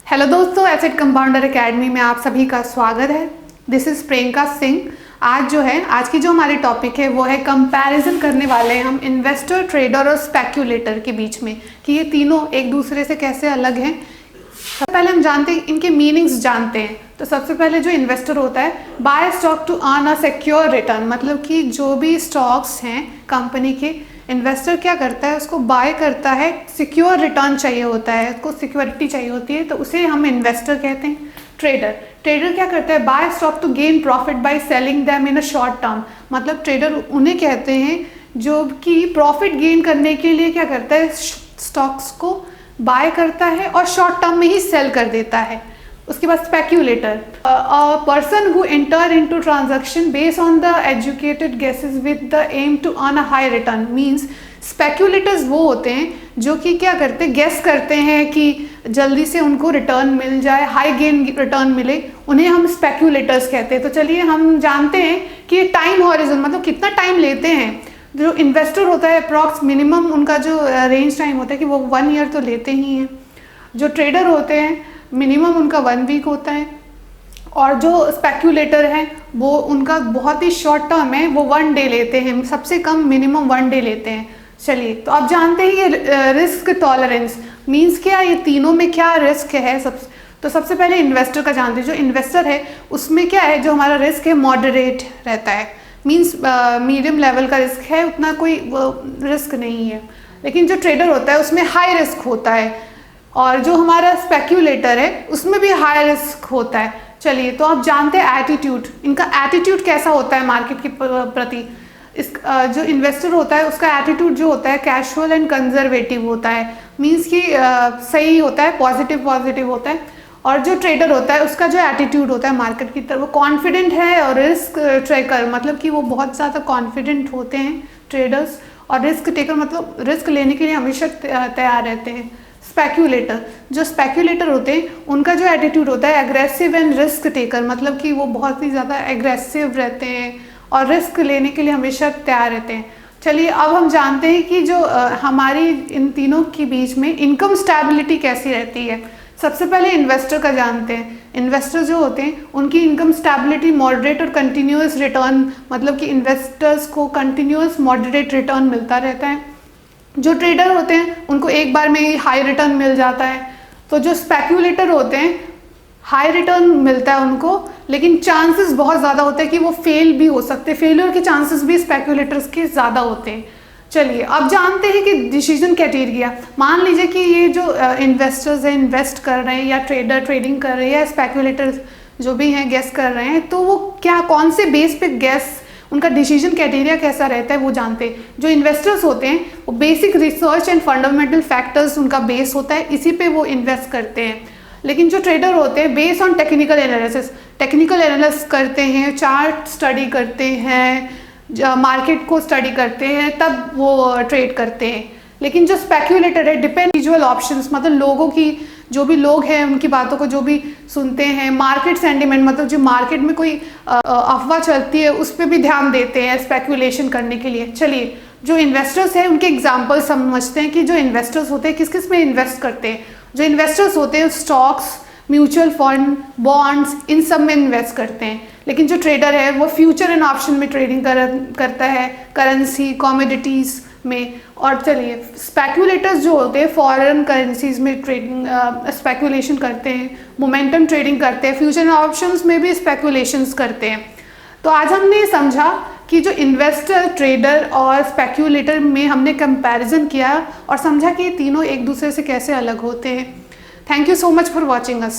Hello दोस्तों, asset compounder academy में आप सभी का स्वागत है। This is Priyanka Singh. आज की जो हमारी टॉपिक है वो है कंपैरिजन करने वाले हैं हम इन्वेस्टर, ट्रेडर और स्पेक्यूलेटर के बीच में कि ये तीनों एक दूसरे से कैसे अलग हैं। सबसे पहले हम जानते हैं, इनके मीनिंग्स जानते हैं। तो सबसे पहले जो इन्वेस्टर होता है, buy stock to earn a secure return, मतलब कि जो भी स्टॉक्स हैं कंपनी के, इन्वेस्टर क्या करता है, उसको बाय करता है, सिक्योर रिटर्न चाहिए होता है, उसको सिक्योरिटी चाहिए होती है, तो उसे हम इन्वेस्टर कहते हैं। ट्रेडर क्या करता है, buy stock to gain profit by selling them in a short term, मतलब ट्रेडर उन्हें कहते हैं जो कि प्रॉफिट गेन करने के लिए क्या करता है, स्टॉक्स को बाय करता है और शॉर्ट टर्म में ही सेल कर देता है। उसके बाद speculator, a person who enter into transaction based on the educated guesses with the aim to earn a high return. Means speculators वो होते हैं जो कि क्या करते हैं, गेस करते हैं कि जल्दी से उनको रिटर्न मिल जाए, हाई गेन रिटर्न मिले, उन्हें हम स्पेक्यूलेटर्स कहते हैं। तो चलिए हम जानते हैं कि टाइम हॉरिजन मतलब कितना टाइम लेते हैं। जो इन्वेस्टर होता है अप्रॉक्स मिनिमम उनका जो रेंज टाइम होता है कि वो 1 ईयर तो लेते ही हैं। जो ट्रेडर होते हैं मिनिमम उनका 1 वीक होता है, और जो स्पेक्यूलेटर हैं वो उनका बहुत ही शॉर्ट टर्म है, वो 1 डे लेते हैं, सबसे कम मिनिमम 1 डे लेते हैं। चलिए तो आप जानते हैं ये रिस्क टॉलरेंस मीन्स क्या, ये तीनों में क्या रिस्क है। सबसे पहले इन्वेस्टर का जानते हैं। जो इन्वेस्टर है उसमें क्या है, जो हमारा रिस्क है मॉडरेट रहता है, मीन्स मीडियम लेवल का रिस्क है, उतना कोई रिस्क नहीं है। लेकिन जो ट्रेडर होता है उसमें हाई रिस्क होता है, और जो हमारा स्पेक्यूलेटर है उसमें भी हाई रिस्क होता है। चलिए तो आप जानते हैं एटीट्यूड, इनका एटीट्यूड कैसा होता है मार्केट के प्रति। जो इन्वेस्टर होता है उसका एटीट्यूड जो होता है कैजुअल एंड कंजर्वेटिव होता है, मीन्स कि सही होता है, पॉजिटिव होता है। और जो ट्रेडर होता है उसका जो एटीट्यूड होता है मार्केट की तरफ, वो कॉन्फिडेंट है और रिस्क ट्रेकर, मतलब कि वो बहुत ज़्यादा कॉन्फिडेंट होते हैं ट्रेडर्स, और रिस्क टेकर मतलब रिस्क लेने के लिए हमेशा तैयार रहते हैं। जो स्पेक्यूलेटर होते हैं उनका जो एटीट्यूड होता है एग्रेसिव एंड रिस्क टेकर, मतलब कि वो बहुत ही ज़्यादा एग्रेसिव रहते हैं और रिस्क लेने के लिए हमेशा तैयार रहते हैं। चलिए अब हम जानते हैं कि जो हमारी इन तीनों के बीच में इनकम स्टेबिलिटी कैसी रहती है। सबसे पहले इन्वेस्टर का जानते हैं। इन्वेस्टर जो होते हैं उनकी इनकम स्टेबिलिटी मॉडरेट और कंटिन्यूअस रिटर्न, मतलब कि इन्वेस्टर्स को कंटिन्यूअस मॉडरेट रिटर्न मिलता रहता है। जो ट्रेडर होते हैं उनको एक बार में ही हाई रिटर्न मिल जाता है। तो जो स्पेक्यूलेटर होते हैं हाई रिटर्न मिलता है उनको, लेकिन चांसेस बहुत ज़्यादा होते हैं कि वो फेल भी हो सकते हैं, फेलियर के चांसेस भी स्पेक्यूलेटर्स के ज़्यादा होते हैं। चलिए अब जानते हैं कि डिसीजन क्राइटेरिया। मान लीजिए कि ये जो इन्वेस्टर्स हैं, इन्वेस्ट कर रहे हैं, या ट्रेडर ट्रेडिंग कर रहे हैं, या स्पेक्यूलेटर्स जो भी हैं गेस कर रहे हैं, तो वो क्या कौन से बेस पे गेस, उनका डिसीजन क्राइटेरिया कैसा रहता है वो जानते हैं। जो इन्वेस्टर्स होते हैं वो basic research and fundamental factors उनका बेस होता है, इसी पे वो इन्वेस्ट करते हैं। लेकिन जो ट्रेडर होते हैं बेस्ड ऑन टेक्निकल एनालिसिस करते हैं, चार्ट स्टडी करते हैं, मार्केट को स्टडी करते हैं, तब वो ट्रेड करते हैं। लेकिन जो स्पेक्यूलेटर है डिपेंड इंडिविजुअल ऑप्शंस, मतलब लोगों की, जो भी लोग हैं उनकी बातों को जो भी सुनते हैं, मार्केट सेंटिमेंट मतलब जो मार्केट में कोई अफवाह चलती है उस पर भी ध्यान देते हैं स्पेक्यूलेशन करने के लिए। चलिए जो इन्वेस्टर्स हैं उनके एग्जाम्पल समझते हैं कि जो इन्वेस्टर्स होते हैं किस किस में इन्वेस्ट करते हैं। जो इन्वेस्टर्स होते हैं स्टॉक्स, म्यूचुअल फंड, बॉन्ड्स, इन सब में इन्वेस्ट करते हैं। लेकिन जो ट्रेडर है वो फ्यूचर एंड ऑप्शन में ट्रेडिंग करता है, करेंसी, कमोडिटीज़ में। और चलिए स्पेक्यूलेटर्स जो होते हैं फॉरेन करेंसीज में ट्रेडिंग स्पेक्यूलेशन करते हैं, मोमेंटम ट्रेडिंग करते हैं, फ्यूचर एंड ऑप्शंस में भी स्पेक्यूलेशंस करते हैं। तो आज हमने समझा कि जो इन्वेस्टर, ट्रेडर और स्पेक्यूलेटर में हमने कंपैरिजन किया और समझा कि ये तीनों एक दूसरे से कैसे अलग होते हैं। Thank you so much for watching us.